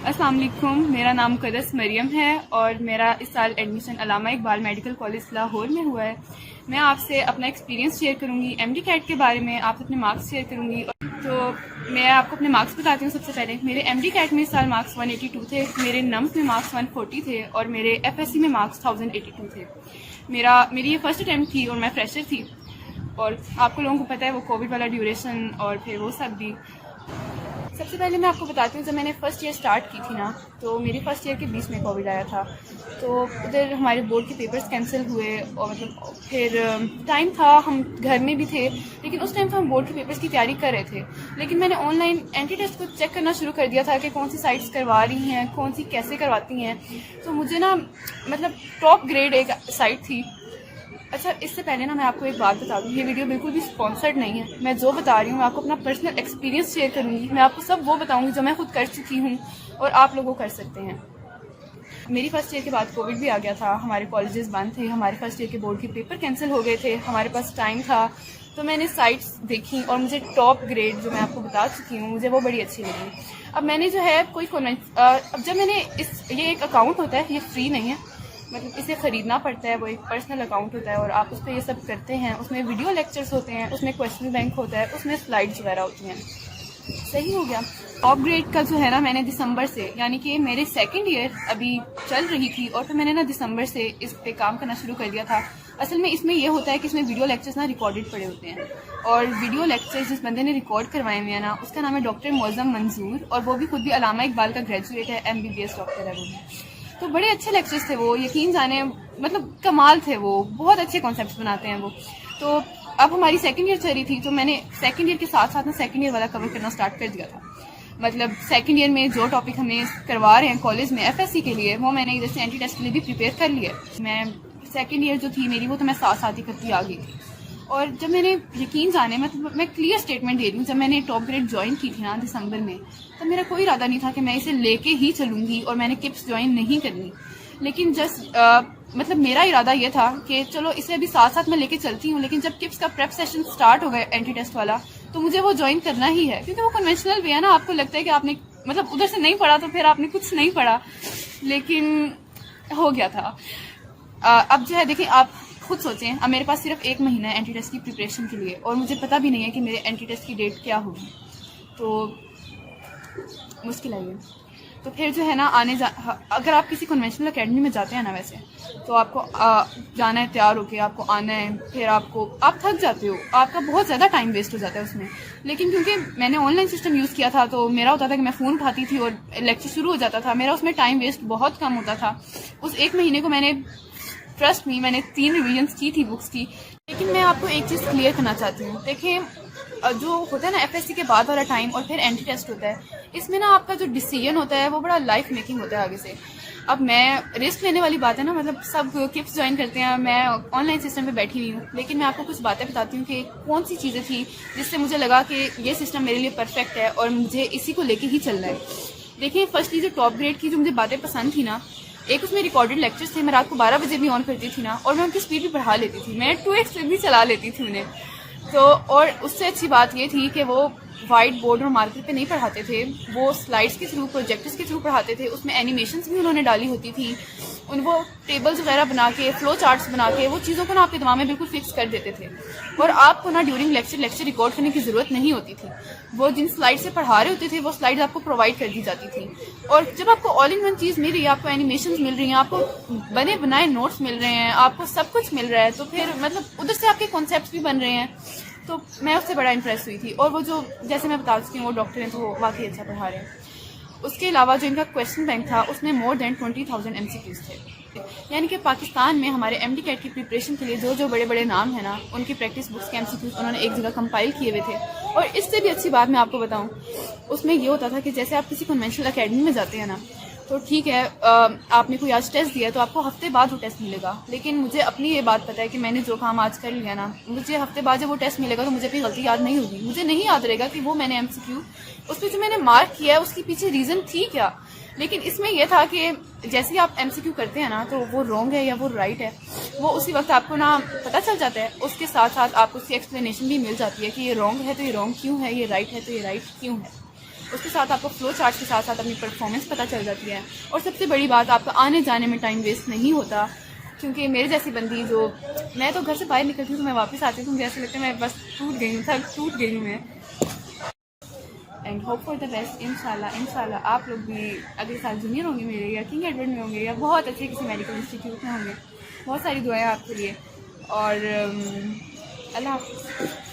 अस्सलाम वालेकुम, मेरा नाम मुक़द्दस मरियम है और मेरा इस साल एडमिशन अल्लामा इकबाल मेडिकल कॉलेज लाहौर में हुआ है। मैं आपसे अपना एक्सपीरियंस शेयर करूंगी एमडी कैट के बारे में, आपसे अपने मार्क्स शेयर करूंगी। तो मैं आपको अपने मार्क्स बताती हूँ। सबसे पहले मेरे एमडी कैट में इस साल मार्क्स 182 थे, मेरे नम्स में मार्क्स 140 थे और मेरे एफएससी में मार्क्स 1082 थे। मेरी ये फर्स्ट अटैम्प्ट थी और मैं फ्रेशर थी। और आपको लोगों को पता है वो कोविड वाला ड्यूरेशन और फिर वो सब भी। सबसे पहले मैं आपको बताती हूँ, जब मैंने फ़र्स्ट ईयर स्टार्ट की थी ना, तो मेरी फ़र्स्ट ईयर के बीच में कोविड आया था। तो उधर हमारे बोर्ड के पेपर्स कैंसिल हुए और मतलब फिर टाइम था, हम घर में भी थे, लेकिन उस टाइम तो हम बोर्ड के पेपर्स की तैयारी कर रहे थे। लेकिन मैंने ऑनलाइन एंटी टेस्ट को चेक करना शुरू कर दिया था कि कौन सी साइट्स करवा रही हैं, कौन सी कैसे करवाती हैं। तो मुझे ना मतलब टॉप ग्रेड एक साइट थी। अच्छा, इससे पहले ना मैं आपको एक बात बता दूँ, ये वीडियो बिल्कुल भी स्पॉन्सर्ड नहीं है। मैं जो बता रही हूँ, मैं आपको अपना पर्सनल एक्सपीरियंस शेयर करूँगी। मैं आपको सब वो बताऊँगी जो मैं खुद कर चुकी हूँ और आप लोगों कर सकते हैं। मेरी फर्स्ट ईयर के बाद कोविड भी आ गया था, हमारे कॉलेजेस बंद थे, हमारे फर्स्ट ईयर के बोर्ड के पेपर कैंसिल हो गए थे, हमारे पास टाइम था। तो मैंने साइट्स देखी और मुझे टॉप ग्रेड जो मैं आपको बता चुकी हूँ, मुझे वो बड़ी अच्छी लगी। अब मैंने जो है अब जब मैंने ये एक अकाउंट होता है, ये फ्री नहीं है, मतलब इसे ख़रीदना पड़ता है। वो एक पर्सनल अकाउंट होता है और आप उस पर ये सब करते हैं। उसमें वीडियो लेक्चर्स होते हैं, उसमें क्वेश्चन बैंक होता है, उसमें स्लाइड्स वगैरह होती हैं। सही हो गया। टॉप ग्रेड का जो है ना, मैंने दिसंबर से, यानी कि मेरे सेकंड ईयर अभी चल रही थी और फिर मैंने ना दिसंबर से इस पे काम करना शुरू कर दिया था। असल में इसमें ये होता है कि इसमें वीडियो लेक्चर्स ना रिकॉर्डेड पड़े होते हैं और वीडियो लेक्चर्स जिस बंदे ने रिकॉर्ड करवाए हुए हैं ना, उसका नाम है डॉक्टर मौज़म मंजूर और वो भी खुद भी अल्लामा इकबाल का ग्रेजुएट है, MBBS डॉक्टर है वो भी। तो बड़े अच्छे लेक्चर्स थे वो, यकीन जाने मतलब कमाल थे वो, बहुत अच्छे कॉन्सेप्ट्स बनाते हैं वो। तो अब हमारी सेकंड ईयर चल रही थी, तो मैंने सेकंड ईयर के साथ साथ ना सेकंड ईयर वाला कवर करना स्टार्ट कर दिया था। मतलब सेकंड ईयर में जो टॉपिक हमें करवा रहे हैं कॉलेज में एफएससी के लिए, वो मैंने इधर से एंटी टेस्ट के लिए भी प्रिपेयर कर लिया। मैं सेकंड ईयर जो थी मेरी, वो तो मैं साथ साथ ही करती आ गई थी। और जब मैंने, यकीन जाने, मैं क्लियर स्टेटमेंट दे रही हूँ, जब मैंने टॉप ग्रेड ज्वाइन की थी ना दिसंबर में, तब मेरा कोई इरादा नहीं था कि मैं इसे लेके ही चलूँगी और मैंने किप्स ज्वाइन नहीं करनी। लेकिन मतलब मेरा इरादा ये था कि चलो इसे अभी साथ साथ मैं लेके चलती हूँ, लेकिन जब किप्स का प्रेप सेशन स्टार्ट हो गया एंटी टेस्ट वाला, तो मुझे वो ज्वाइन करना ही है, क्योंकि वो कन्वेंशनल भी है ना। आपको लगता है कि आपने मतलब उधर से नहीं पढ़ा तो फिर आपने कुछ नहीं पढ़ा, लेकिन हो गया था। अब जो है देखिए, आप खुद सोचें, अब मेरे पास सिर्फ 1 महीना है एंटी टेस्ट की प्रिपरेशन के लिए और मुझे पता भी नहीं है कि मेरे एंटी टेस्ट की डेट क्या होगी। तो मुश्किल है ये। तो फिर जो है ना अगर आप किसी कन्वेंशनल अकेडमी में जाते हैं ना, वैसे तो आपको जाना है तैयार होके, आपको आना है, फिर आप थक जाते हो, आपका बहुत ज़्यादा टाइम वेस्ट हो जाता है उसमें। लेकिन क्योंकि मैंने ऑनलाइन सिस्टम यूज़ किया था, तो मेरा होता था कि मैं फ़ोन उठाती थी और लेक्चर शुरू हो जाता था, मेरा उसमें टाइम वेस्ट बहुत कम होता था। उस 1 महीने को ट्रस्ट मी, मैंने 3 रिविजन्स की थी बुक्स की। लेकिन मैं आपको एक चीज़ क्लियर करना चाहती हूँ। देखिए, जो होता है ना एफएससी के बाद वाला टाइम और फिर एंटी टेस्ट होता है, इसमें ना आपका जो डिसीजन होता है वो बड़ा लाइफ मेकिंग होता है आगे से। अब मैं रिस्क लेने वाली बात है ना, मतलब सब किप्स ज्वाइन करते हैं, मैं ऑनलाइन सिस्टम पे बैठी हुई हूँ, लेकिन मैं आपको कुछ बातें बताती हूँ कि कौन सी चीज़ें थी जिससे मुझे लगा कि ये सिस्टम मेरे लिए परफेक्ट है और मुझे इसी को लेके ही चलना है। देखिए, फर्स्टली जो टॉप ग्रेड की जो मुझे बातें पसंद थी ना, एक उसमें रिकॉर्डेड लेक्चर्स थे, मैं रात को 12 बजे भी ऑन करती थी ना, और मैं उनकी स्पीड भी बढ़ा लेती थी, मैं 2x स्पीड भी चला लेती थी उन्हें। तो और उससे अच्छी बात ये थी कि वो वाइट बोर्ड और मार्कर पे नहीं पढ़ाते थे, वो स्लाइड्स के थ्रू, प्रोजेक्टर्स के थ्रू पढ़ाते थे। उसमें एनिमेशंस भी उन्होंने डाली होती थी, वो टेबल्स वगैरह बना के, फ्लो चार्ट्स बना के, वो चीज़ों को ना आपके दिमाग में बिल्कुल फिक्स कर देते थे और आपको ना ड्यूरिंग लेक्चर रिकॉर्ड करने की ज़रूरत नहीं होती थी। वो जिन स्लाइड से पढ़ा रहे होते थे, वो स्लाइड्स आपको प्रोवाइड कर दी जाती थी। और जब आपको ऑल इन वन चीज़ मिल रही है, आपको एनिमेशंस मिल रही हैं, आपको बने बनाए नोट्स मिल रहे हैं, आपको सब कुछ मिल रहा है, तो फिर मतलब उधर से आपके कॉन्सेप्ट्स भी बन रहे हैं। तो मैं उससे बड़ा इंप्रेस हुई थी। और वो जो, जैसे मैं बता चुकी हूँ, वो डॉक्टर हैं तो वो वाकई अच्छा पढ़ा रहे हैं। उसके अलावा जो इनका क्वेश्चन बैंक था, उसमें मोर देन 20,000 MCQs थे। यानी कि पाकिस्तान में हमारे एमडी कैट की प्रिपरेशन के लिए जो बड़े बड़े नाम है ना, उनकी प्रैक्टिस बुक्स के MCQs उन्होंने एक जगह कंपाइल किए हुए थे। और इससे भी अच्छी बात मैं आपको बताऊँ, उसमें ये होता था कि जैसे आप किसी कन्वेंशनल अकेडमी में जाते हैं ना, तो ठीक है, आपने कोई आज टेस्ट दिया तो आपको हफ्ते बाद वो टेस्ट मिलेगा। लेकिन मुझे अपनी ये बात पता है कि मैंने जो काम आज कर लिया ना, मुझे हफ्ते बाद जब वो टेस्ट मिलेगा तो मुझे अपनी गलती याद नहीं होगी, मुझे नहीं याद रहेगा कि वो मैंने MCQ उस पर जो मैंने मार्क किया है उसके पीछे रीज़न थी क्या। लेकिन इसमें यह था कि जैसे ही आप MCQ करते हैं ना, तो वो रॉन्ग है या वो राइट है, वो उसी वक्त आपको ना पता चल जाता है। उसके साथ साथ आपको उसकी एक्सप्लेनेशन भी मिल जाती है कि ये रॉन्ग है तो ये रॉन्ग क्यों है, ये राइट है तो ये राइट क्यों है। उसके साथ आपको फ़्लो चार्ट के साथ साथ अपनी परफॉर्मेंस पता चल जाती है। और सबसे बड़ी बात, आपका आने जाने में टाइम वेस्ट नहीं होता, क्योंकि मेरे जैसी बंदी जो, मैं तो घर से बाहर निकलती हूँ तो मैं वापस आती हूँ तो मुझे ऐसा लगता है मैं बस टूट गई हूँ, टूट गई हूँ मैं। And hope for the best. इंशाल्लाह आप लोग भी अगले साल जूनियर होंगे मेरे, या किंग एडवर्ड में होंगे, या बहुत अच्छे किसी मेडिकल इंस्टीट्यूट में होंगे। बहुत सारी दुआएं आपके लिए, और अल्लाह हाफ़िज़।